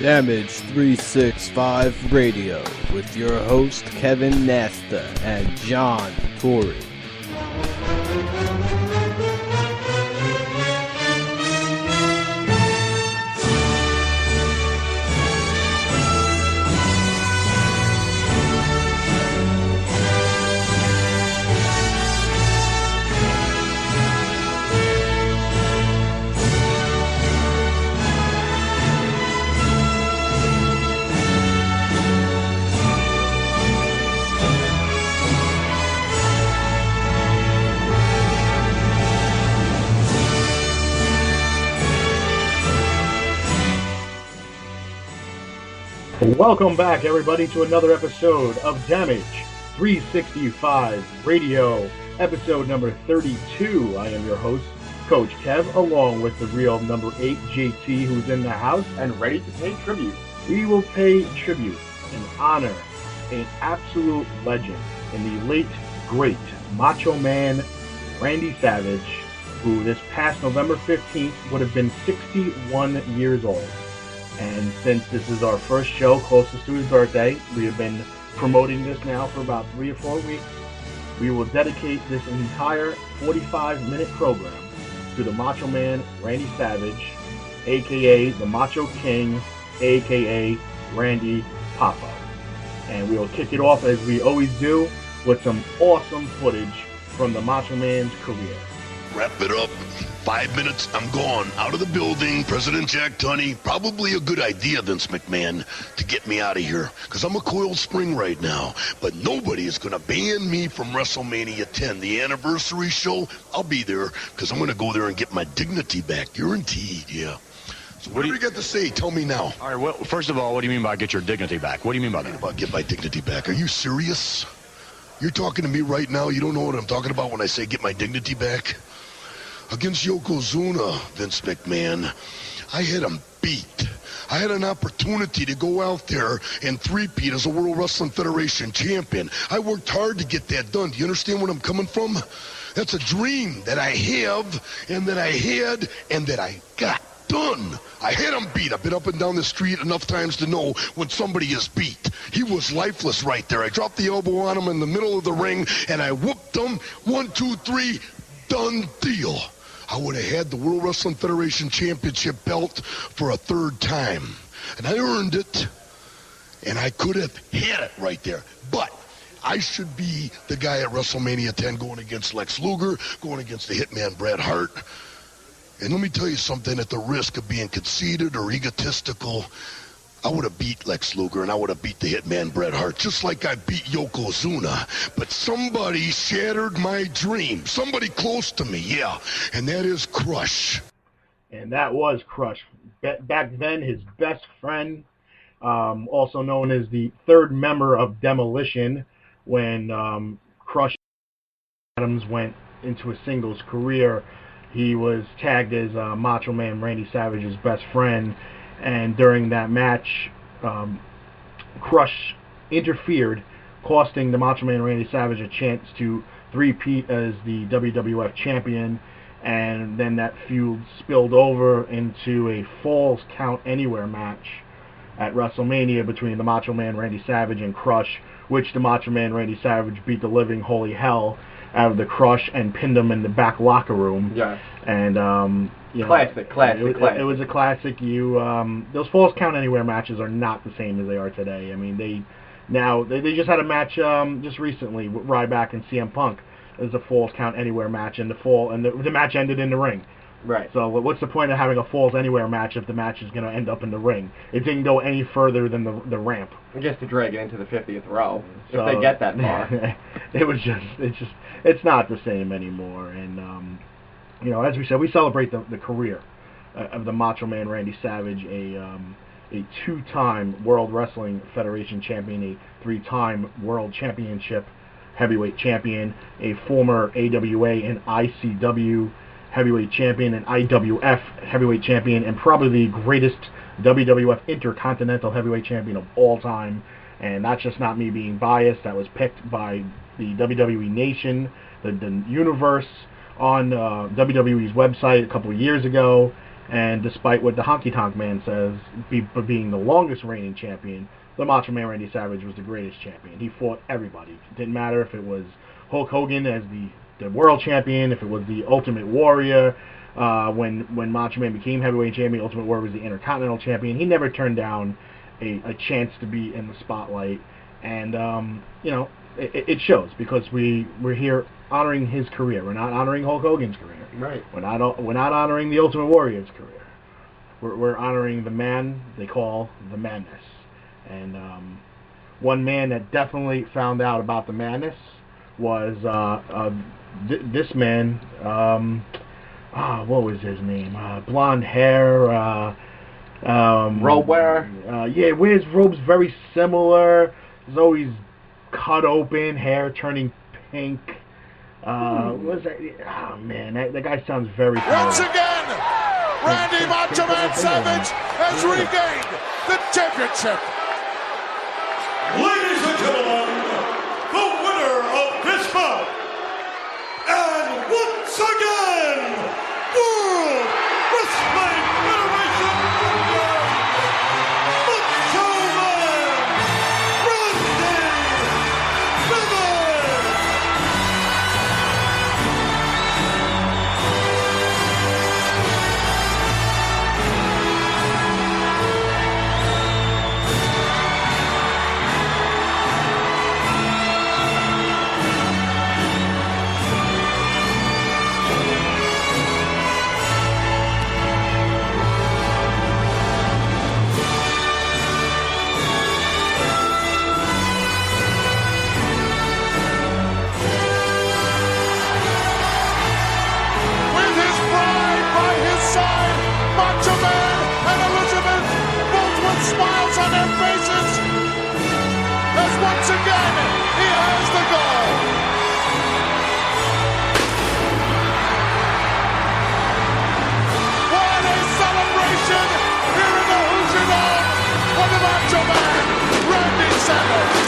Damage 365 Radio with your host Kevin Nasta and John Torrey. Welcome back, everybody, to another episode of Damage 365 Radio, episode number 32. I am your host, Coach Kev, along with the real number 8, JT, who's in the house and ready to pay tribute. We will pay tribute and honor an absolute legend in the late, great macho-man Randy Savage, who this past November 15th would have been 61 years old. And since this is our first show closest to his birthday, we have been promoting this now for about 3 or 4 weeks. We will dedicate this entire 45-minute program to the Macho Man Randy Savage, a.k.a. the Macho King, a.k.a. Randy Papa. And we will kick it off, as we always do, with some awesome footage from the Macho Man's career. Wrap it up. 5 minutes, I'm gone. Out of the building. President Jack Tunney. Probably a good idea, Vince McMahon, to get me out of here. Because I'm a coiled spring right now. But nobody is going to ban me from WrestleMania 10. The anniversary show, I'll be there. Because I'm going to go there and get my dignity back. Guaranteed, yeah. So what do you got to say? Tell me now. All right, well, first of all, what do you mean by get your dignity back? What do you mean by that? About get my dignity back. Are you serious? You're talking to me right now? You don't know what I'm talking about when I say get my dignity back? Against Yokozuna, Vince McMahon, I had him beat. I had an opportunity to go out there and three-peat as a World Wrestling Federation champion. I worked hard to get that done. Do you understand where I'm coming from? That's a dream that I have and that I had and that I got done. I had him beat. I've been up and down the street enough times to know when somebody is beat. He was lifeless right there. I dropped the elbow on him in the middle of the ring, and I whooped him. 1, 2, 3, done deal. I would have had the World Wrestling Federation Championship belt for a third time. And I earned it, and I could have had it right there. But I should be the guy at WrestleMania 10 going against Lex Luger, going against the Hitman Bret Hart. And let me tell you something, at the risk of being conceited or egotistical, I would have beat Lex Luger and I would have beat the Hitman Bret Hart, just like I beat Yokozuna. But somebody shattered my dream. Somebody close to me, yeah. And that is Crush. And that was Crush. Back then, his best friend, also known as the third member of Demolition, when Crush Adams went into a singles career, he was tagged as Macho Man Randy Savage's best friend. And during that match, Crush interfered, costing the Macho Man Randy Savage a chance to three-peat as the WWF champion. And then that feud spilled over into a Falls Count Anywhere match at WrestleMania between the Macho Man Randy Savage and Crush, which the Macho Man Randy Savage beat the living holy hell out of the Crush and pinned him in the back locker room. Yeah. And classic. It was a classic. Those Falls Count Anywhere matches are not the same as they are today. I mean, they just had a match just recently with Ryback and CM Punk. It was a Falls Count Anywhere match, and the match ended in the ring. Right. So what's the point of having a Falls Anywhere match if the match is going to end up in the ring? It didn't go any further than the ramp. Just to drag it into the 50th row, if they get that far. It's not the same anymore. And as we said, we celebrate the career of the Macho Man Randy Savage, a two-time World Wrestling Federation champion, a three-time World Championship heavyweight champion, a former AWA and ICW heavyweight champion, an IWF heavyweight champion, and probably the greatest WWF Intercontinental Heavyweight Champion of all time. And that's just not me being biased. That was picked by the WWE Nation, the universe, on WWE's website a couple of years ago. And despite what the Honky Tonk Man says, being the longest reigning champion, the Macho Man Randy Savage was the greatest champion. He fought everybody. It didn't matter if it was Hulk Hogan as the world champion, if it was the Ultimate Warrior. When Macho Man became heavyweight champion, Ultimate Warrior was the Intercontinental champion. He never turned down a chance to be in the spotlight. And, it shows, because we're here honoring his career. We're not honoring Hulk Hogan's career. Right. We're not honoring the Ultimate Warrior's career. We're honoring the man they call the Madness. And one man that definitely found out about the Madness was this man. What was his name? Blonde hair. Robe wearer. Yeah, wears robes very similar. He's always cut open, hair turning pink. What was that? Oh man, that guy sounds very familiar. Once again, Randy Macho Man Savage has regained the championship. Ladies and gentlemen, the winner of this bout, and once again, World Wrestling Federation champion, macho-man, Randy Savage! With his bride by his side, Macho Man and Elizabeth, both with smiles on their faces, as once again he has the goal. What a celebration here in the Hoosier Dome for the Macho Man, Randy Savage.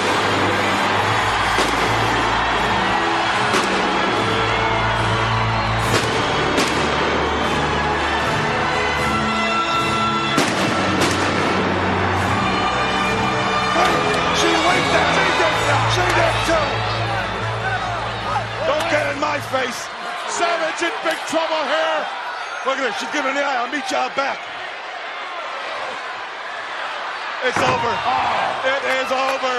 She winked at me. She did too. Don't get in my face. Savage in big trouble here. Look at her. She's giving me the eye. I'll meet you out back. It's over. It is over.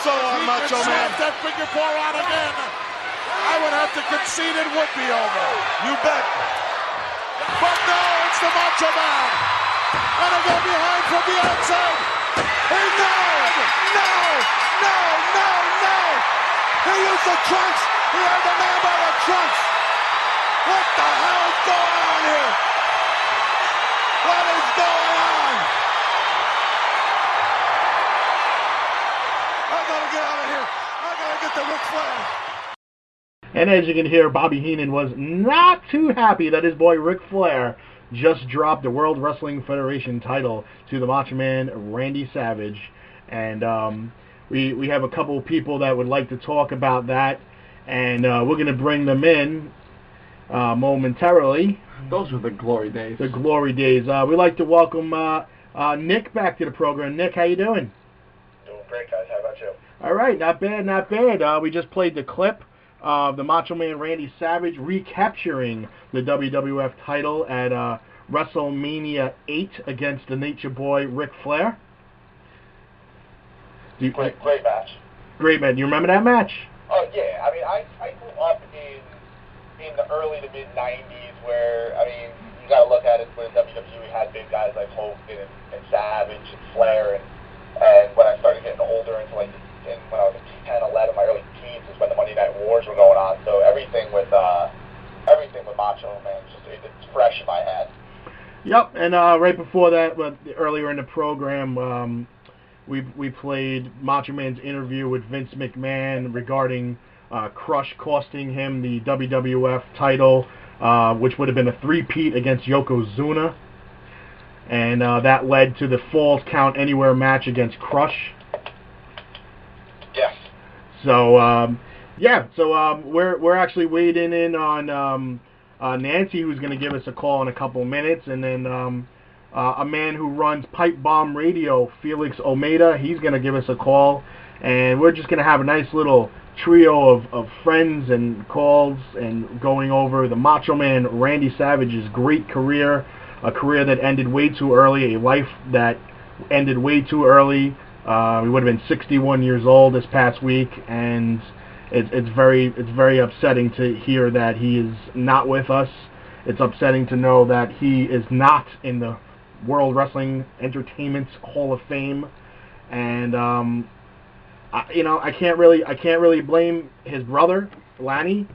So He Macho could Man. slap that figure four out again. I would have to concede it would be over. You bet. But no, it's the Macho Man. And I go behind from the outside. He knows. No. He used the trunks. He had the man by the trunks. What the hell is going on here? What is going on? I gotta get out of here. I gotta get to Ric Flair. And as you can hear, Bobby Heenan was not too happy that his boy Ric Flair just dropped the World Wrestling Federation title to the Macho Man Randy Savage. And we have a couple of people that would like to talk about that, and we're going to bring them in momentarily. Those were the glory days. The glory days. We'd like to welcome Nick back to the program. Nick, how you doing? Doing great, guys. How about you? All right, not bad. We just played the clip of the Macho Man Randy Savage recapturing the WWF title at WrestleMania 8 against the Nature Boy Ric Flair. Great match. Great, man. You remember that match? Oh yeah. I mean, I grew up in the early to mid '90s, where you got to look at it where WWE had big guys like Hogan and Savage and Flair, and when I started getting older into when I was 10, 11, my early teens is when the Monday Night Wars were going on. So everything with Macho Man, it's fresh in my head. Yep, and right before that, earlier in the program, we played Macho Man's interview with Vince McMahon regarding Crush costing him the WWF title, which would have been a three-peat against Yokozuna. and that led to the Falls Count Anywhere match against Crush. Yes. So we're actually waiting in on Nancy, who's going to give us a call in a couple of minutes, and then a man who runs Pipe Bomb Radio, Felix Omeda, he's going to give us a call, and we're just going to have a nice little trio of friends and calls and going over the Macho Man Randy Savage's great career, a career that ended way too early, a life that ended way too early. He would have been 61 years old this past week, and it's very upsetting to hear that he is not with us. It's upsetting to know that he is not in the World Wrestling Entertainment Hall of Fame, and I can't really blame his brother Lanny.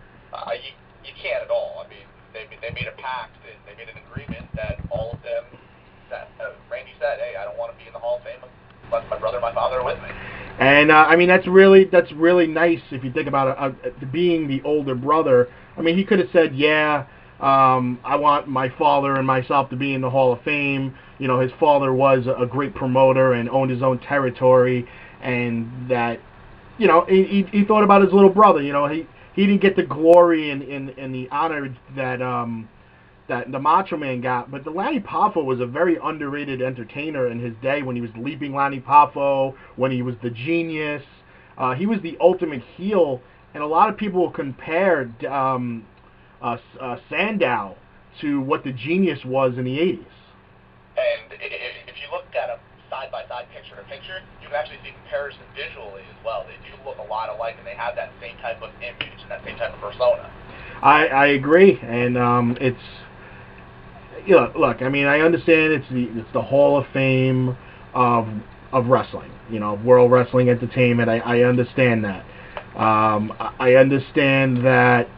You can't at all. I mean, they made a pact, they made an agreement that all of them, that Randy said, hey, I don't want to be in the Hall of Fame unless my brother and my father are with me. And I mean, that's really nice if you think about it. Being the older brother, I mean, he could have said, yeah, I want my father and myself to be in the Hall of Fame. You know, his father was a great promoter and owned his own territory, and that, you know, he thought about his little brother. You know, he didn't get the glory and the honor that that the Macho Man got, but the Lanny Poffo was a very underrated entertainer in his day when he was Leaping Lanny Poffo, when he was the Genius. He was the ultimate heel, and a lot of people compared Sandow to what the Genius was in the 80s. And if you look at them side-by-side, picture-to-picture, you can actually see comparison visually as well. They do look a lot alike, and they have that same type of image and that same type of persona. I agree, and it's... You know, look, I mean, I understand it's the Hall of Fame of wrestling, you know, World Wrestling Entertainment. I understand that. I understand that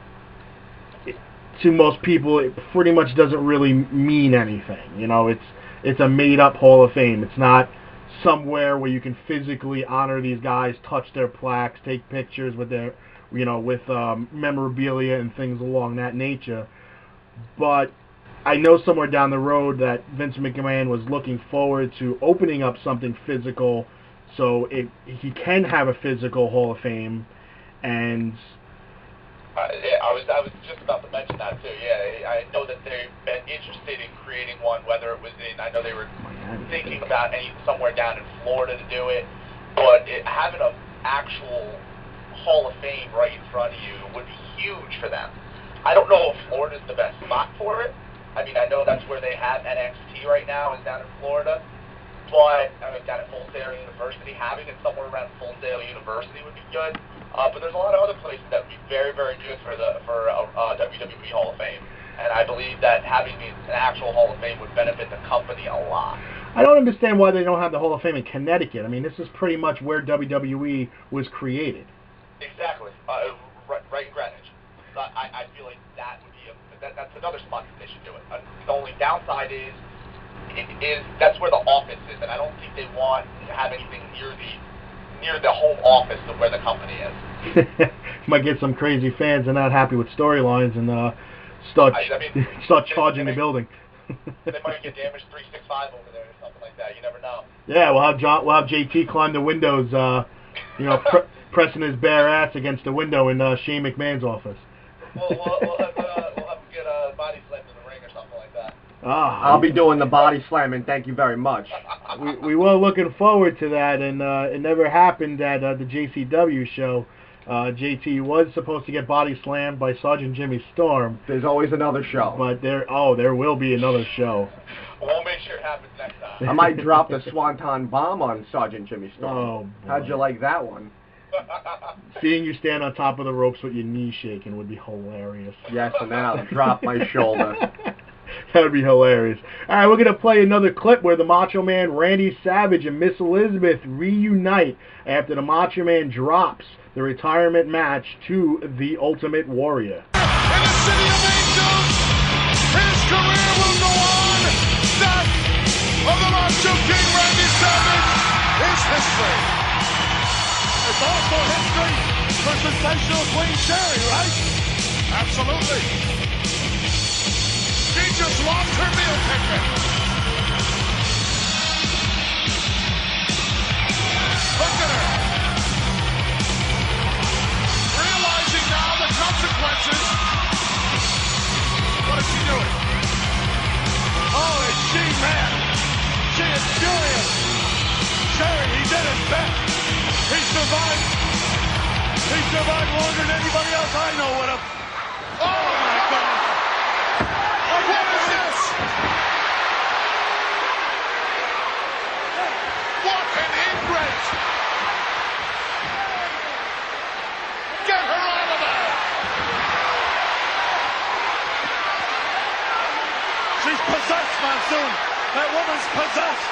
to most people, it pretty much doesn't really mean anything. You know, it's a made-up Hall of Fame. It's not somewhere where you can physically honor these guys, touch their plaques, take pictures with their, you know, with memorabilia and things along that nature. But I know somewhere down the road that Vince McMahon was looking forward to opening up something physical, so he can have a physical Hall of Fame. And I was just about to mention that too. Yeah, I know that they've been interested in creating one. Whether it was I know they were thinking about somewhere down in Florida to do it, but having an actual Hall of Fame right in front of you would be huge for them. I don't know if Florida's the best spot for it. I mean, I know that's where they have NXT right now, is down in Florida. But, I mean, down at Full Sail University, having it somewhere around Full Sail University would be good. But there's a lot of other places that would be very, very good for WWE Hall of Fame. And I believe that having an actual Hall of Fame would benefit the company a lot. I don't understand why they don't have the Hall of Fame in Connecticut. I mean, this is pretty much where WWE was created. Exactly. Right in Greenwich. I feel like that would be that's another spot that they should do it. The only downside is that's where the office is, and I don't think they want to have anything near the home office of where the company is. Might get some crazy fans that are not happy with storylines and start charging the building. They might get damaged 365 over there or something like that. You never know. Yeah, we'll have JT climb the windows, pressing his bare ass against the window in Shane McMahon's office. We'll have to get a body slam in the ring or something like that. I'll be doing the body slamming. Thank you very much. We were looking forward to that, and it never happened at the JCW show. JT was supposed to get body slammed by Sergeant Jimmy Storm. There's always another show. But there will be another show. We'll make sure it happens next time. I might drop the Swanton bomb on Sergeant Jimmy Storm. Oh, boy. How'd you like that one? Seeing you stand on top of the ropes with your knees shaking would be hilarious. Yes, and then I'll drop my shoulder. That would be hilarious. All right, we're going to play another clip where the Macho Man, Randy Savage, and Miss Elizabeth reunite after the Macho Man drops the retirement match to the Ultimate Warrior. In the City of Angels, his career will go on. That of the Macho King, Randy Savage, is history. It's also history for sensational Queen Sherry, right? Absolutely. She just lost her meal ticket. survived longer than anybody else I know would have. Oh, my goodness. What is this? What an ingrate! Get her out of there! She's possessed, Monsoon. That woman's possessed.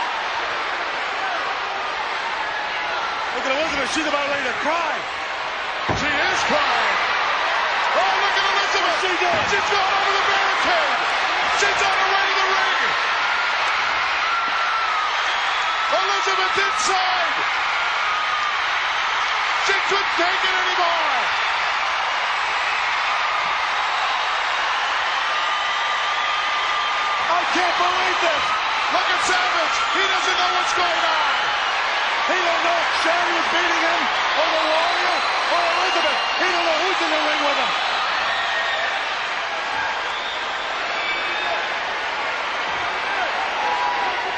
Look at Elizabeth. She's about ready to cry. She is crying. Oh, look at Elizabeth! What's she doing? She's gone over the barricade! She's on her way to the ring! Elizabeth inside! She couldn't take it anymore! I can't believe this. Look at Savage! He doesn't know what's going on! He don't know if Sherry is beating him, or the Warrior, or Elizabeth. He don't know who's in the ring with him.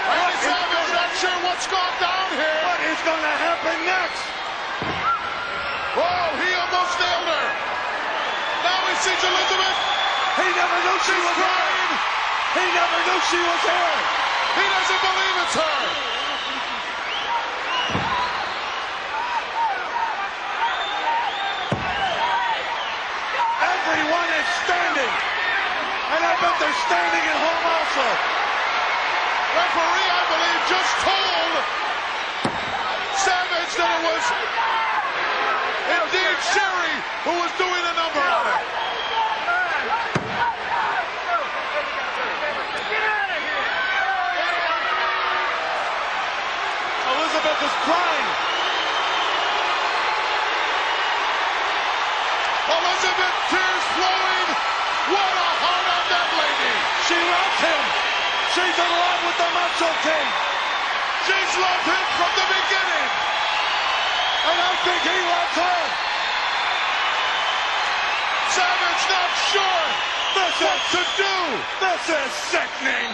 Randy Savage not sure what's gone down here! What is going to happen next? Oh, he almost nailed her! Now he sees Elizabeth! He never knew she was crying! here. He never knew she was here. He doesn't believe it's her! Everyone is standing. And I bet they're standing at home also. Referee, I believe, just told Savage that it was indeed Sherry who was doing a number on it. Elizabeth is crying. Elizabeth, tears flowing. What a heart on that lady. She loves him. She's in love with the Macho King. She's loved him from the beginning. And I think he loves her. Savage not sure what to do. This is sickening.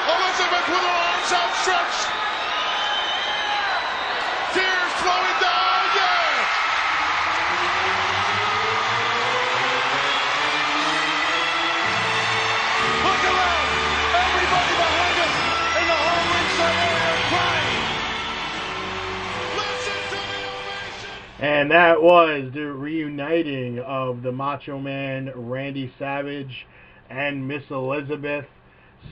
Elizabeth with her arms outstretched. Tears flowing down, yeah. Look around. Everybody behind us in the whole ringside area are crying. Listen to the ovation. And that was the reuniting of the Macho Man Randy Savage and Miss Elizabeth,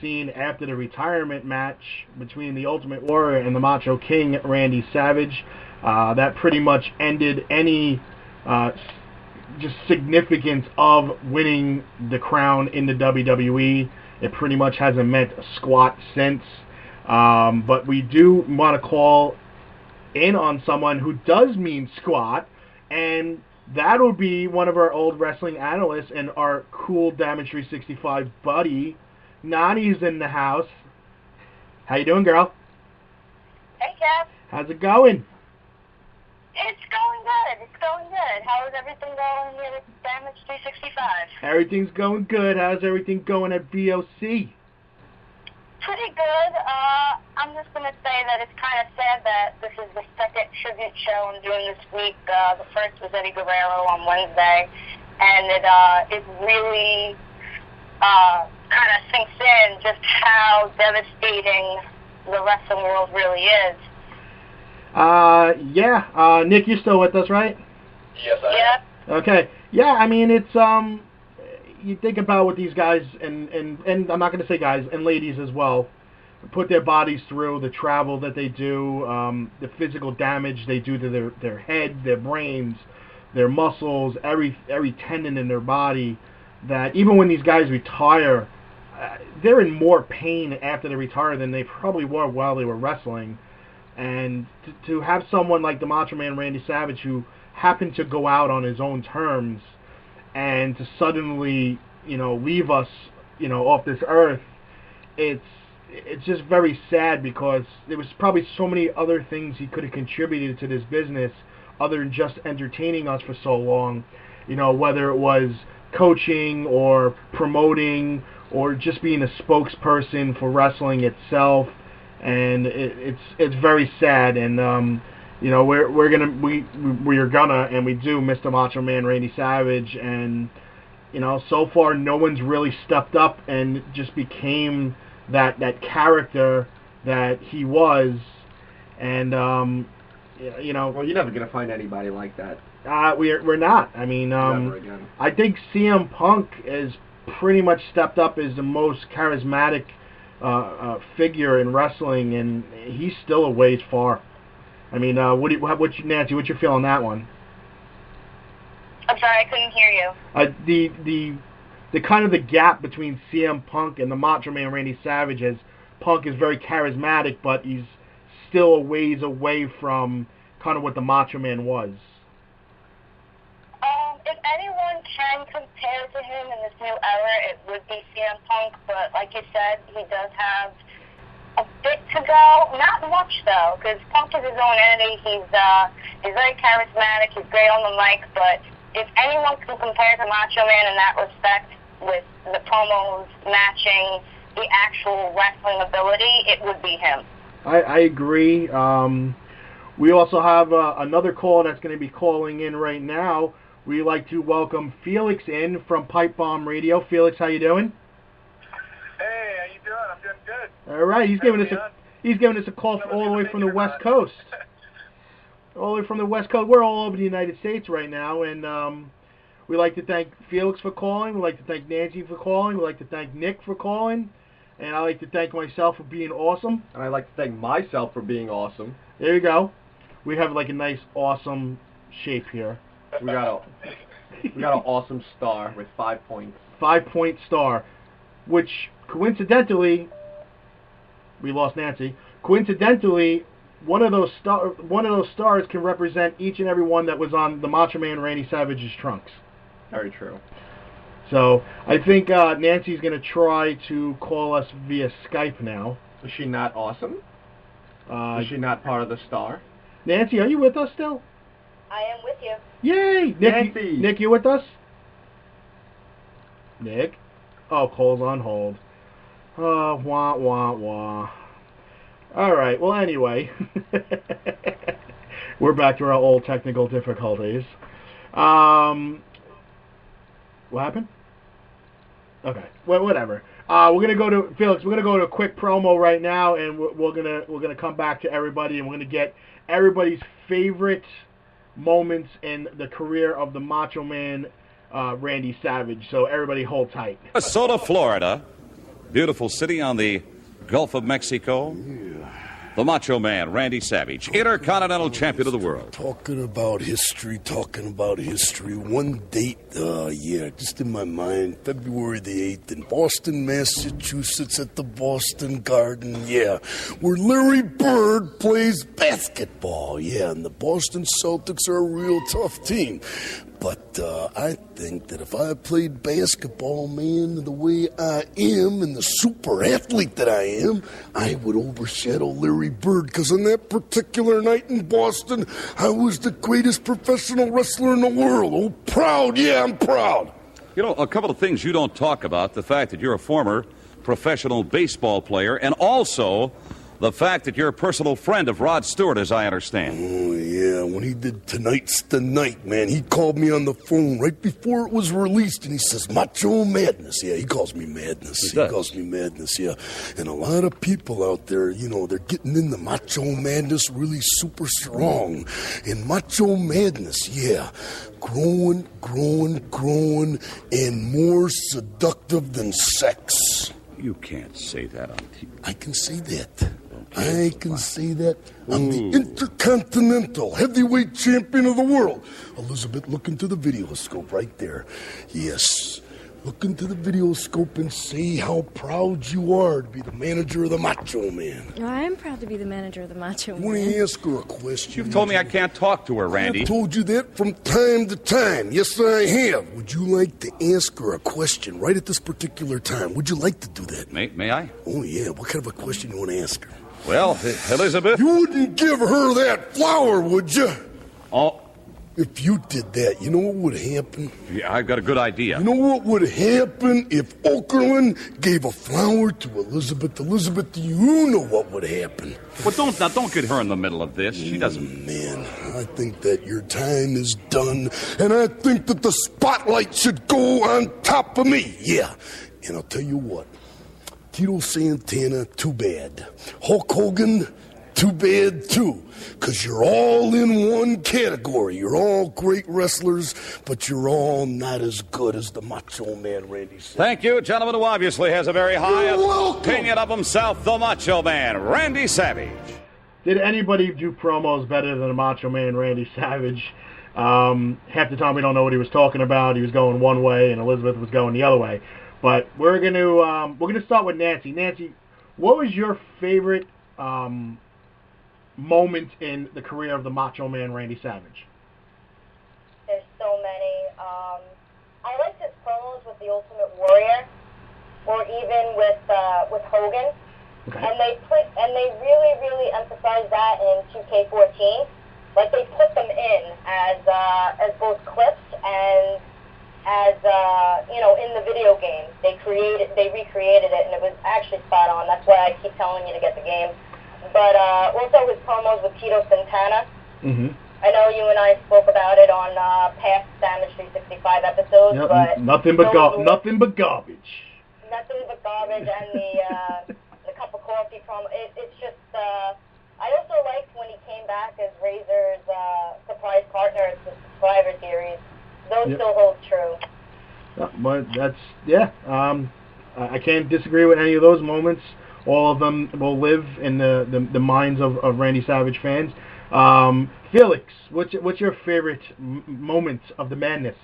seen after the retirement match between the Ultimate Warrior and the Macho King Randy Savage. That pretty much ended any just significance of winning the crown in the WWE. It pretty much hasn't meant a squat since. But we do want to call in on someone who does mean squat, and that would be one of our old wrestling analysts and our cool Damage 365 buddy. Nani's in the house. How you doing, girl? Hey, Kev. How's it going? It's going good. It's going good. How is everything going here with Damage 365? Everything's going good. How's everything going at VOC? Pretty good. I'm just going to say that it's kind of sad that this is the second tribute show I'm doing this week. The first was Eddie Guerrero on Wednesday, and it really kind of sinks in just how devastating the wrestling world really is. Yeah. Nick, you're still with us, right? Yes, I am. Yeah. Okay. Yeah, I mean, it's, you think about what these guys, and I'm not going to say guys, and ladies as well, put their bodies through, the travel that they do, the physical damage they do to their head, their brains, their muscles, every tendon in their body, that even when these guys retire, they're in more pain after they retire than they probably were while they were wrestling. And to have someone like the Macho Man Randy Savage, who happened to go out on his own terms, and to suddenly, leave us, off this earth, it's just very sad, because there was probably so many other things he could have contributed to this business other than just entertaining us for so long. Whether it was coaching or promoting or just being a spokesperson for wrestling itself. and it's very sad. And you know, we are gonna and we do miss the Macho Man Randy Savage, and you know, so far no one's really stepped up and just became that character that he was. And you know, well, you're never gonna find anybody like that. We're not. I mean, I think CM Punk has pretty much stepped up as the most charismatic figure in wrestling, and he's still a ways far. I mean, Nancy, what's your feel on that one? I'm sorry, I couldn't hear you. The kind of the gap between CM Punk and the Macho Man Randy Savage, as Punk is very charismatic, but he's still a ways away from kind of what the Macho Man was. If anyone can compare to him in this new era, it would be CM Punk, but like you said, he does have a bit to go. Not much, though, because Punk is his own entity. He's very charismatic, he's great on the mic, but if anyone can compare to Macho Man in that respect, with the promos matching the actual wrestling ability, it would be him. I agree. We also have another call that's going to be calling in right now. We'd like to welcome Felix in from Pipe Bomb Radio. Felix, how you doing? Hey, how you doing? I'm doing good. All right, he's giving us a call all the way from the West Coast. All the way from the West Coast. We're all over the United States right now, and we'd like to thank Felix for calling. We'd like to thank Nancy for calling. We'd like to thank Nick for calling. And I'd like to thank myself for being awesome. And I'd like to thank myself for being awesome. There you go. We have like a nice, awesome shape here. We got an awesome star with 5 points. 5-point star, which coincidentally, we lost Nancy. Coincidentally, one of those stars can represent each and every one that was on the Macho Man Randy Savage's trunks. Very true. So I think Nancy's going to try to call us via Skype now. Is she not awesome? Is she not part of the star? Nancy, are you with us still? I am with you. Yay! Nancy! Nick, you with us? Nick? Oh, call's on hold. Wah, wah, wah. All right, well, anyway. We're back to our old technical difficulties. What happened? Okay, well, whatever. We're gonna go to Felix. We're gonna go to a quick promo right now, and we're gonna come back to everybody, and we're gonna get everybody's favorite moments in the career of the Macho Man, Randy Savage. So everybody, hold tight. Sarasota, Florida, beautiful city on the Gulf of Mexico. The Macho Man, Randy Savage, Intercontinental Champion of the world. Talking about history. One date, just in my mind, February the 8th in Boston, Massachusetts at the Boston Garden, where Larry Bird plays basketball, and the Boston Celtics are a real tough team. But I think that if I played basketball, man, the way I am and the super athlete that I am, I would overshadow Larry Bird, because on that particular night in Boston, I was the greatest professional wrestler in the world. Oh, proud, I'm proud. You know, a couple of things you don't talk about, the fact that you're a former professional baseball player, and also the fact that you're a personal friend of Rod Stewart, as I understand. Oh, yeah. When he did Tonight's the Night, man, he called me on the phone right before it was released, and he says, Macho Madness. Yeah, he calls me Madness. He calls me Madness, yeah. And a lot of people out there, you know, they're getting into Macho Madness really super strong. And Macho Madness, growing, and more seductive than sex. You can't say that on TV. I can say that. I can say that. I'm the Intercontinental Heavyweight Champion of the world. Elizabeth, look into the videoscope right there. Yes. Look into the videoscope and say how proud you are to be the manager of the Macho Man. I'm proud to be the manager of the Macho Man. I want to ask her a question. You've told me I can't talk to her, Randy. I've told you that from time to time. Yes, I have. Would you like to ask her a question right at this particular time? Would you like to do that? May I? Oh, yeah. What kind of a question you want to ask her? Well, Elizabeth... You wouldn't give her that flower, would you? Oh, If you did that, you know what would happen? Yeah, I've got a good idea. You know what would happen if Okerlund gave a flower to Elizabeth? Elizabeth, do you know what would happen? Well, don't get her in the middle of this. She doesn't... Man, I think that your time is done, and I think that the spotlight should go on top of me. Yeah, and I'll tell you what. Tito Santana, too bad. Hulk Hogan, too bad, too. Because you're all in one category. You're all great wrestlers, but you're all not as good as the Macho Man, Randy Savage. Thank you, gentleman, who obviously has a very high opinion of himself, the Macho Man, Randy Savage. Did anybody do promos better than the Macho Man, Randy Savage? Half the time we don't know what he was talking about. He was going one way, and Elizabeth was going the other way. But we're gonna start with Nancy. Nancy, what was your favorite moment in the career of the Macho Man, Randy Savage? There's so many. I liked his promos with the Ultimate Warrior, or even with Hogan. Okay. And they really emphasized that in 2K14. Like they put them in as both clips and as in the video game. They recreated it, and it was actually spot on. That's why I keep telling you to get the game. But also his promos with Tito Santana. Mm-hmm. I know you and I spoke about it on past Damage 365 episodes, yep, but nothing but garbage. Nothing but garbage, and the cup of coffee promo. It's just. I also liked when he came back as Razor's surprise partner at the Survivor Series. Those still hold true. But I can't disagree with any of those moments. All of them will live in the minds of Randy Savage fans. Felix, what's your favorite moment of the madness?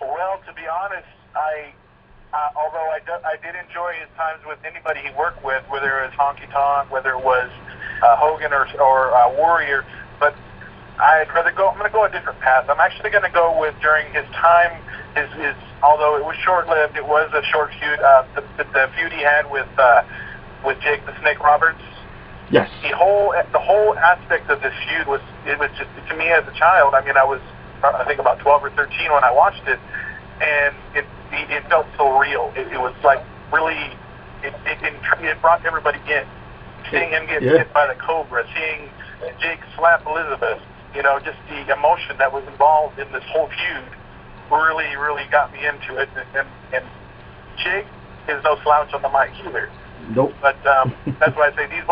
Well, to be honest, although I did enjoy his times with anybody he worked with, whether it was Honky Tonk, whether it was Hogan or Warrior, but I'm going to go a different path. I'm actually going to go with during his time. Although it was short-lived, it was a short feud. The feud he had with Jake the Snake Roberts. Yes. The whole aspect of this feud was just, to me as a child. I mean, I was I think about 12 or 13 when I watched it, and it felt so real. It was like really it brought everybody in. Seeing him get hit by the Cobra, seeing Jake slap Elizabeth, just the emotion that was involved in this whole feud really got me into it. And Jake is no slouch on the mic either. Nope. But that's why I say these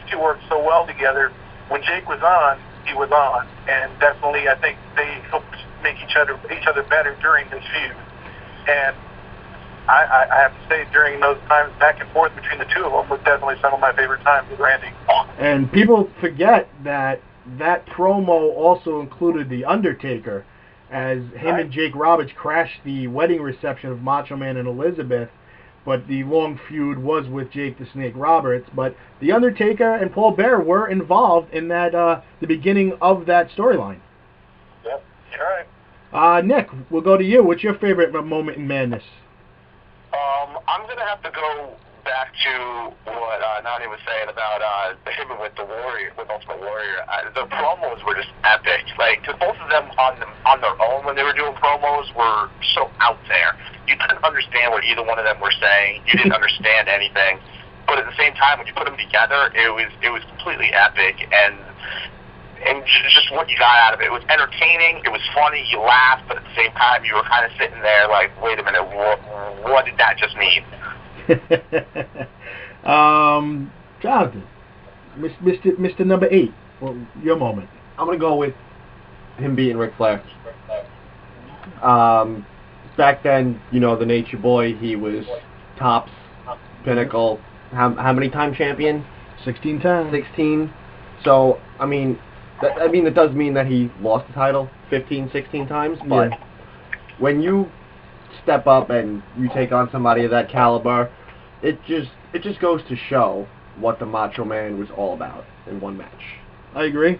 two work so well together. When Jake was on, he was on, and definitely I think they helped make each other better during this feud. And I have to say, during those times back and forth between the two of them was definitely some of my favorite times with Randy. And people forget that promo also included The Undertaker, as him and Jake Roberts crashed the wedding reception of Macho Man and Elizabeth, but the long feud was with Jake the Snake Roberts. But The Undertaker and Paul Bearer were involved in that the beginning of that storyline. Yep, you're right. Nick, we'll go to you. What's your favorite moment in Madness? I'm going to have to go back to what Nani was saying about him with the Warrior, with Ultimate Warrior. The promos were just epic. Like, both of them on their own when they were doing promos were so out there. You couldn't understand what either one of them were saying. You didn't understand anything. But at the same time, when you put them together, it was completely epic, and just what you got out of it. It was entertaining, it was funny, you laughed, but at the same time, you were kind of sitting there like, wait a minute, what did that just mean? Jonathan, Mr. Number 8, well, your moment. I'm going to go with him beating Ric Flair. Back then, the Nature Boy, he was tops, pinnacle. How many time champion? 16 times. 16. So, that does mean that he lost the title 15, 16 times, but when you step up and you take on somebody of that caliber, it just goes to show what the Macho Man was all about in one match. I agree.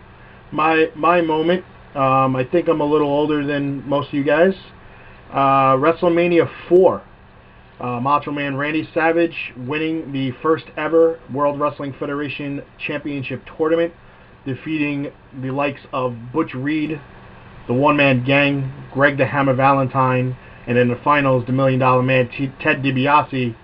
My moment, I think I'm a little older than most of you guys. WrestleMania 4. Macho Man Randy Savage winning the first ever World Wrestling Federation Championship Tournament defeating the likes of Butch Reed, the One Man Gang, Greg the Hammer Valentine, and in the finals, the $1 Million Man, Ted DiBiase,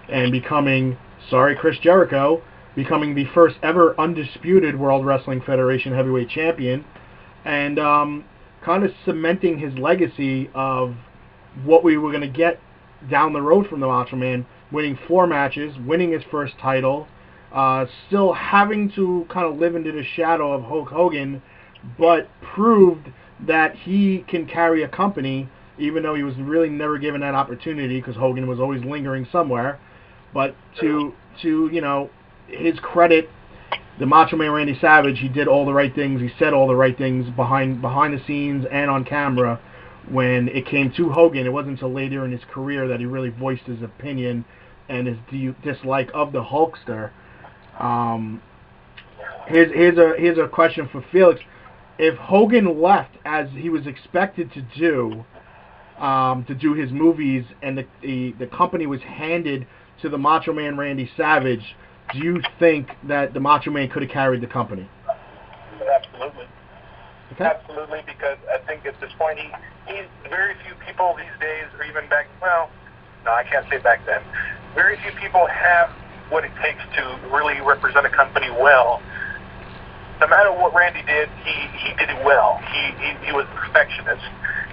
and becoming, Chris Jericho, becoming the first ever undisputed World Wrestling Federation heavyweight champion, and kind of cementing his legacy of what we were going to get down the road from the Macho Man, winning 4 matches, winning his first title, still having to kind of live into the shadow of Hulk Hogan, but proved that he can carry a company, even though he was really never given that opportunity because Hogan was always lingering somewhere. But to his credit, the Macho Man Randy Savage, he did all the right things. He said all the right things behind the scenes and on camera. When it came to Hogan, it wasn't until later in his career that he really voiced his opinion and his dislike of the Hulkster. Here's a question for Felix. If Hogan left as he was expected to do his movies, and the company was handed to the Macho Man Randy Savage, do you think that the Macho Man could have carried the company? Absolutely. Okay. Absolutely, because I think at this point, he's very few people these days, or even back, well, no, I can't say back then. Very few people have what it takes to really represent a company well. No matter what Randy did, he did it well. He was a perfectionist.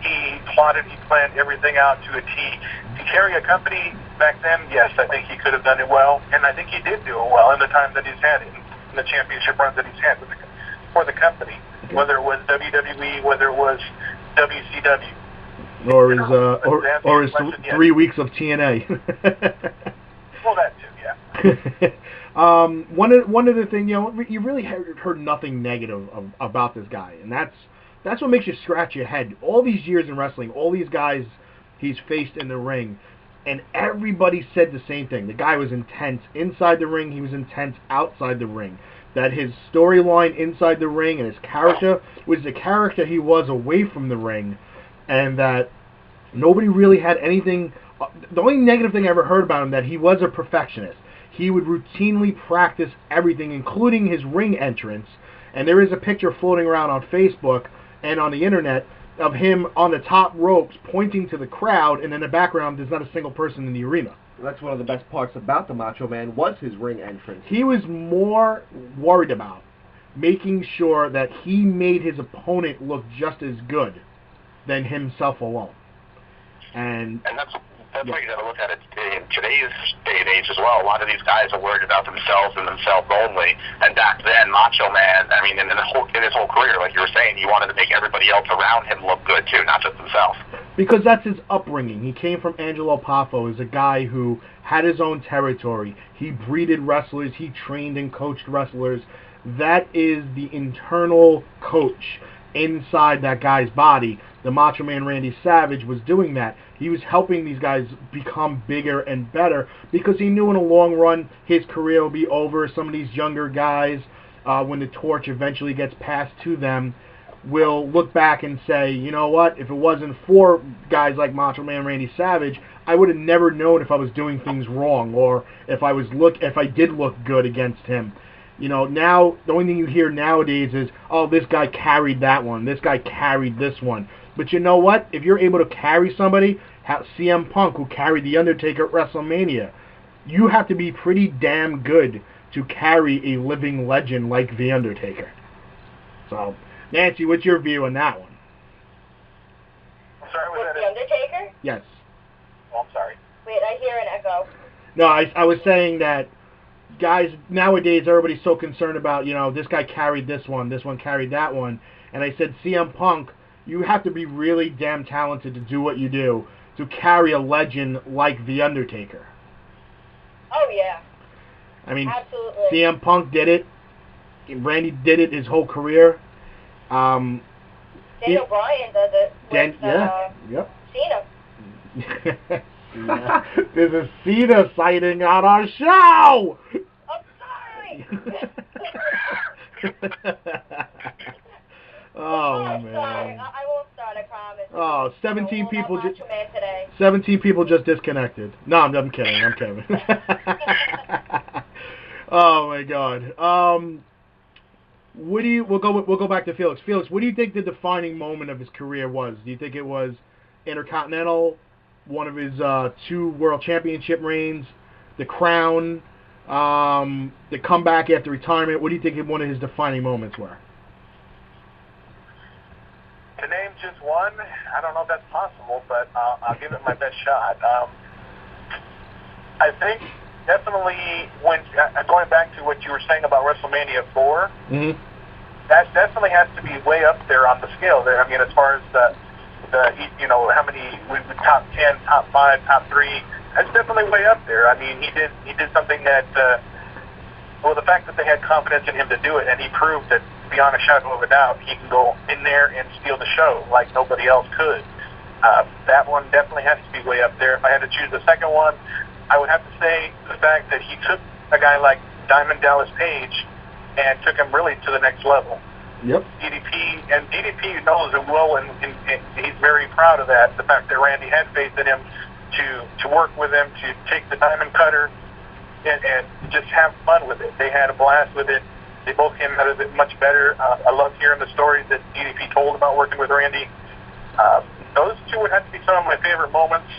He plotted, he planned everything out to a T. To carry a company back then, yes, I think he could have done it well, and I think he did do it well in the time that he's had, in the championship runs that he's had for the company, whether it was WWE, whether it was WCW. Or his 3 weeks of TNA. Well, that too, yeah. One other thing, you really heard nothing negative about this guy, and that's what makes you scratch your head. All these years in wrestling, all these guys he's faced in the ring, and everybody said the same thing. The guy was intense inside the ring, he was intense outside the ring. That his storyline inside the ring and his character was the character he was away from the ring, and that nobody really had anything. The only negative thing I ever heard about him, that he was a perfectionist. He would routinely practice everything, including his ring entrance. And there is a picture floating around on Facebook and on the internet of him on the top ropes pointing to the crowd, and in the background there's not a single person in the arena. That's one of the best parts about the Macho Man, was his ring entrance. He was more worried about making sure that he made his opponent look just as good than himself alone. And that's why you got to look at it in today's day and age as well. A lot of these guys are worried about themselves and themselves only. And back then, Macho Man, I mean, in his whole career, like you were saying, he wanted to make everybody else around him look good too, not just himself. Because that's his upbringing. He came from Angelo Poffo as a guy who had his own territory. He breeded wrestlers. He trained and coached wrestlers. That is the internal coach inside that guy's body. The Macho Man Randy Savage was doing that. He was helping these guys become bigger and better because he knew in the long run his career will be over. Some of these younger guys, when the torch eventually gets passed to them, will look back and say, you know what, if it wasn't for guys like Macho Man Randy Savage, I would have never known if I was doing things wrong, or if I did look good against him. Now the only thing you hear nowadays is, oh, this guy carried that one, this guy carried this one. But you know what? If you're able to carry somebody, CM Punk, who carried The Undertaker at WrestleMania, you have to be pretty damn good to carry a living legend like The Undertaker. So, Nancy, what's your view on that one? I'm sorry, was that The Undertaker? Yes. Oh, I'm sorry. Wait, I hear an echo. No, I was saying that guys, nowadays, everybody's so concerned about, this guy carried this one carried that one. And I said, CM Punk, you have to be really damn talented to do what you do, to carry a legend like The Undertaker. Oh, yeah. I mean, absolutely. CM Punk did it. Randy did it his whole career. Daniel Bryan does it with Yep. Cena. There's a Cena sighting on our show! I'm sorry! Oh, man. Sorry. I won't start, I promise. Oh, 17 people just... today. 17 people just disconnected. No, I'm kidding. Oh, my God. We'll go back to Felix. Felix, what do you think the defining moment of his career was? Do you think it was Intercontinental, one of his 2 World Championship reigns, the Crown, the comeback after retirement? What do you think one of his defining moments were? To name just one, I don't know if that's possible, but I'll give it my best shot. I think definitely when going back to what you were saying about WrestleMania 4, that definitely has to be way up there on the scale there. I mean, as far as the how many top 10, top 5, top 3, that's definitely way up there. I mean, he did something that the fact that they had confidence in him to do it, and he proved that beyond a shadow of a doubt he can go in there and steal the show like nobody else could. That one definitely has to be way up there. If I had to choose the second one, I would have to say the fact that he took a guy like Diamond Dallas Page and took him really to the next level. Yep. DDP knows it well, and he's very proud of that. The fact that Randy had faith in him to work with him, to take the diamond cutter and just have fun with it. They had a blast with it. They both came out of it much better. I love hearing the stories that DDP told about working with Randy. Those 2 would have to be some of my favorite moments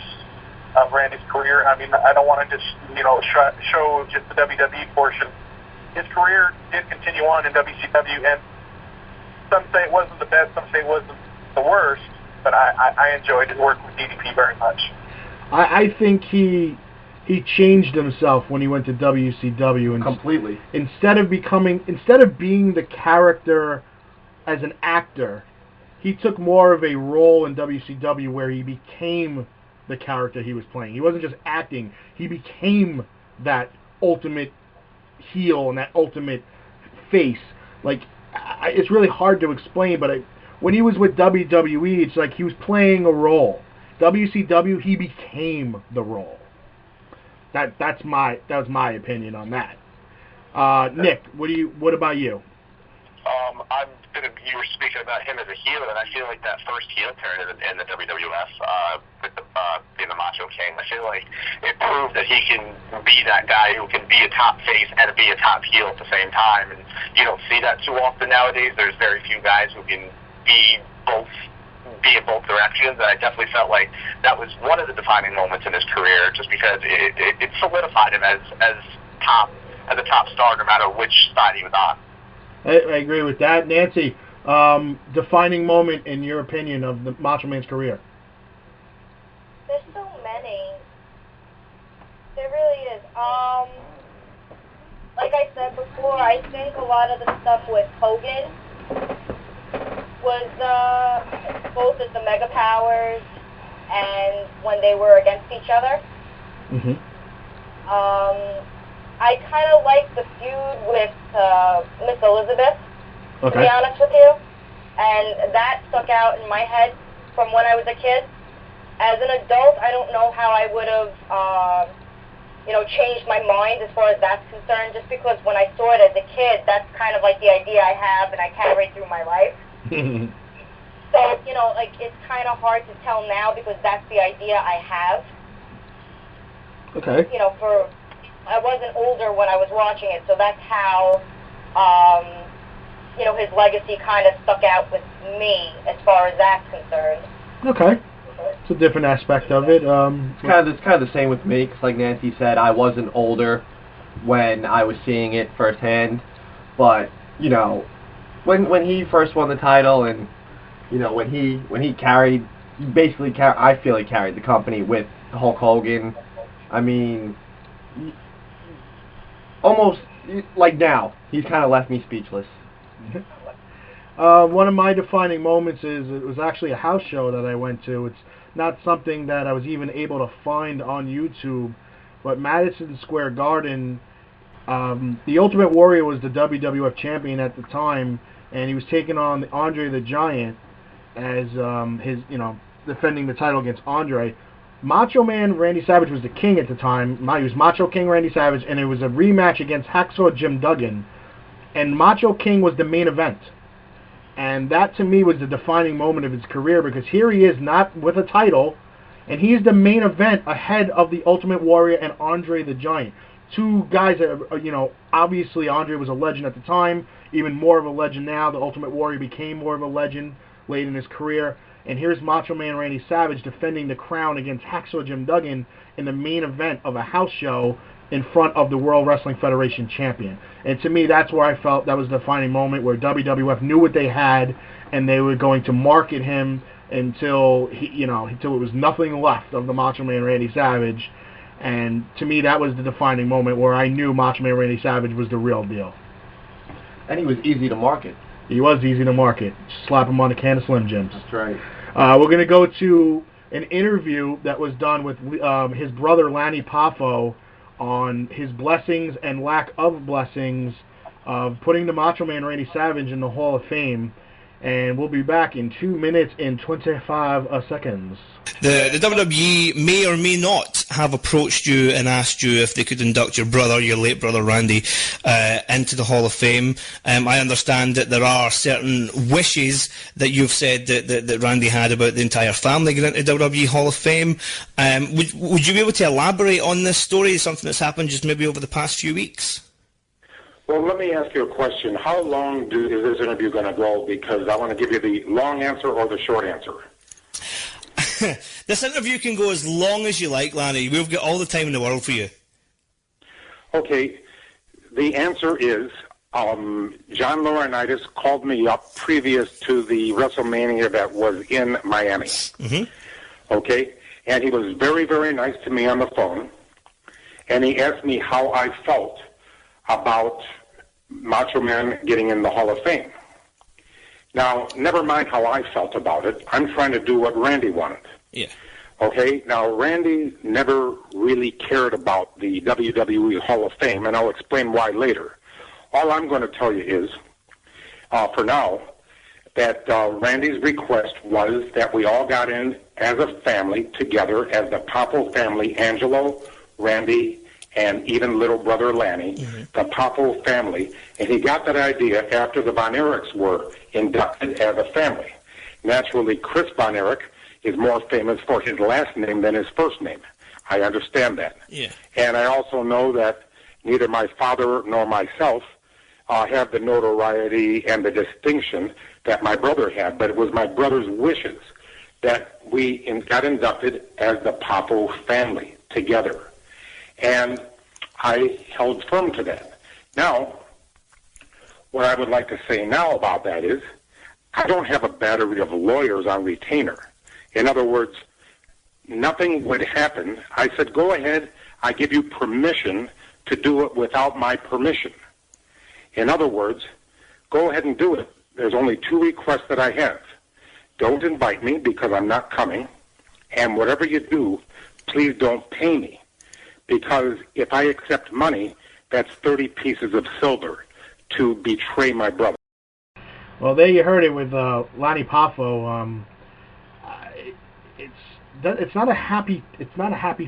of Randy's career. I mean, I don't want to just show just the WWE portion. His career did continue on in WCW, and some say it wasn't the best, some say it wasn't the worst, but I enjoyed his work with DDP very much. I think he changed himself when he went to WCW and completely. Instead of being the character as an actor, he took more of a role in WCW where he became the character he was playing. He wasn't just acting; he became that ultimate heel and that ultimate face. Like, it's really hard to explain, but when he was with WWE, it's like he was playing a role. WCW, he became the role. That was my opinion on that. Nick, what about you? You were speaking about him as a heel, and I feel like that first heel turn in the WWF with being the Macho King, I feel like it proved that he can be that guy who can be a top face and be a top heel at the same time. And you don't see that too often nowadays. There's very few guys who can be in both directions, and I definitely felt like that was one of the defining moments in his career, just because it solidified him as a top star, no matter which side he was on. I agree with that. Nancy, defining moment in your opinion of the Macho Man's career? There's so many. There really is. Like I said before, I think a lot of the stuff with Hogan was both as the Mega Powers and when they were against each other. Mm-hmm. I kind of like the feud with Miss Elizabeth, to Okay. be honest with you. And that stuck out in my head from when I was a kid. As an adult, I don't know how I would have, changed my mind as far as that's concerned, just because when I saw it as a kid, that's kind of like the idea I have and I carry through my life. So, it's kind of hard to tell now because that's the idea I have. Okay. I wasn't older when I was watching it, so that's how, his legacy kind of stuck out with me as far as that's concerned. Okay. It's a different aspect of it. It's kind of the same with me, 'cause like Nancy said, I wasn't older when I was seeing it firsthand, but, when he first won the title and, when he carried, I feel he carried the company with Hulk Hogan. I mean, almost like now, he's kind of left me speechless. One of my defining moments is it was actually a house show that I went to. It's not something that I was even able to find on YouTube, but Madison Square Garden, the Ultimate Warrior was the WWF champion at the time, and he was taking on Andre the Giant as his, defending the title against Andre. Macho Man Randy Savage was the king at the time. He was Macho King Randy Savage, and it was a rematch against Hacksaw Jim Duggan. And Macho King was the main event. And that, to me, was the defining moment of his career, because here he is, not with a title, and he's the main event ahead of the Ultimate Warrior and Andre the Giant. two guys that are, obviously Andre was a legend at the time, even more of a legend now. The Ultimate Warrior became more of a legend late in his career. And here's Macho Man Randy Savage defending the crown against Hacksaw Jim Duggan in the main event of a house show in front of the World Wrestling Federation champion. And to me, that's where I felt that was the defining moment where WWF knew what they had, and they were going to market him until until it was nothing left of the Macho Man Randy Savage. And to me, that was the defining moment where I knew Macho Man Randy Savage was the real deal. And he was easy to market. He was easy to market. Just slap him on a can of Slim Jims. That's right. We're going to go to an interview that was done with his brother Lanny Poffo on his blessings and lack of blessings of putting the Macho Man Randy Savage in the Hall of Fame. And we'll be back in 2 minutes and 25 seconds. The WWE may or may not have approached you and asked you if they could induct your late brother Randy, into the Hall of Fame. I understand that there are certain wishes that you've said that Randy had about the entire family getting into WWE Hall of Fame. Would you be able to elaborate on this story, something that's happened just maybe over the past few weeks? Well, let me ask you a question. How long is this interview going to go? Because I want to give you the long answer or the short answer. This interview can go as long as you like, Lanny. We've got all the time in the world for you. Okay. The answer is John Laurinaitis called me up previous to the WrestleMania that was in Miami. Mm-hmm. Okay? And he was very, very nice to me on the phone. And he asked me how I felt about Macho Man getting in the Hall of Fame. Now, never mind how I felt about it. I'm trying to do what Randy wanted. Yeah. Okay? Now, Randy never really cared about the WWE Hall of Fame, and I'll explain why later. All I'm going to tell you is, for now, that Randy's request was that we all got in as a family together, as the Popo family, Angelo, Randy, and even little brother Lanny, the Popo family. And he got that idea after the Von Erichs were inducted as a family. Naturally, Chris Von Erich is more famous for his last name than his first name. I understand that. Yeah. And I also know that neither my father nor myself have the notoriety and the distinction that my brother had, but it was my brother's wishes that we got inducted as the Popo family together. And I held firm to that. Now, what I would like to say now about that is, I don't have a battery of lawyers on retainer. In other words, nothing would happen. I said, go ahead, I give you permission to do it without my permission. In other words, go ahead and do it. There's only two requests that I have. Don't invite me because I'm not coming, and whatever you do, please don't pay me. Because if I accept money, that's 30 pieces of silver to betray my brother. Well, there you heard it with Lanny Poffo. It's not a happy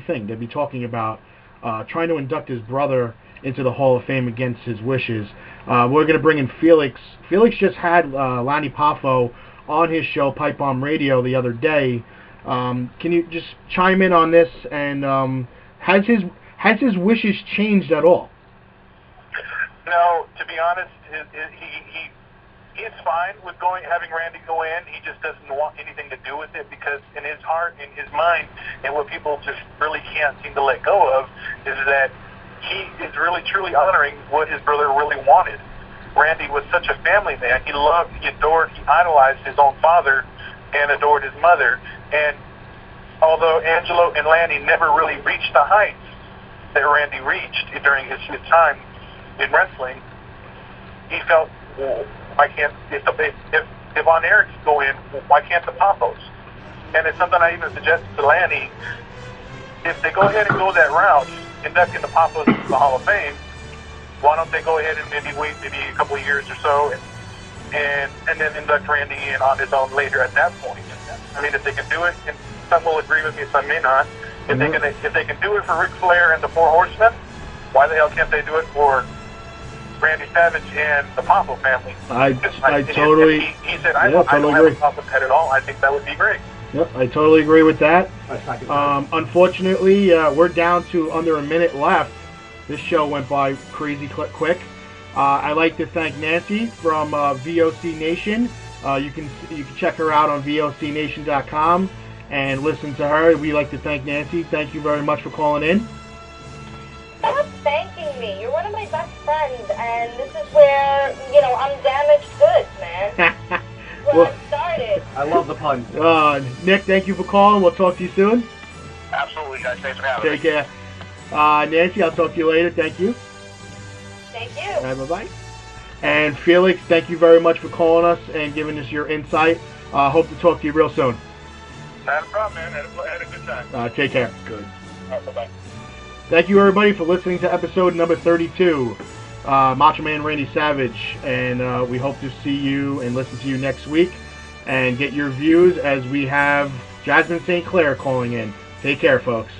thing to be talking about trying to induct his brother into the Hall of Fame against his wishes. We're going to bring in Felix. Felix just had Lanny Poffo on his show, Pipe Bomb Radio, the other day. Can you just chime in on this? And has his wishes changed at all? No, to be honest, he's fine with having Randy go in. He just doesn't want anything to do with it because in his heart, in his mind, and what people just really can't seem to let go of is that he is really truly honoring what his brother really wanted. Randy was such a family man. He loved, he adored, he idolized his own father and adored his mother. And although Angelo and Lanny never really reached the heights that Randy reached during his time in wrestling, he felt, well, why can't, if Von Erichs go in, why can't the Popos? And it's something I even suggested to Lanny, if they go ahead and go that route, inducting the Popos into the Hall of Fame, why don't they go ahead and maybe wait maybe a couple of years or so and then induct Randy in on his own later at that point? I mean, if they can do it, and some will agree with me, some may not. If they can do it for Ric Flair and the Four Horsemen, why the hell can't they do it for Randy Savage and the Popo family? I totally. He said, I don't have a problem with that at all. I think that would be great. Yep, I totally agree with that. Unfortunately, we're down to under a minute left. This show went by crazy quick. I'd like to thank Nancy from VOC Nation. You can check her out on vocnation.com and listen to her. We'd like to thank Nancy. Thank you very much for calling in. Stop thanking me. You're one of my best friends, and this is where, I'm damaged goods, man. Well, I started. I love the puns. Nick, thank you for calling. We'll talk to you soon. Absolutely, guys. Thanks for having me. Take care. Nancy, I'll talk to you later. Thank you. Thank you. All right, bye-bye. And Felix, thank you very much for calling us and giving us your insight. Hope to talk to you real soon. Not a problem, man. Had a good time. Take care. Good. All right, bye-bye. Thank you, everybody, for listening to episode number 32, Macho-Man Randy Savage. And we hope to see you and listen to you next week and get your views as we have Jasmine St. Clair calling in. Take care, folks.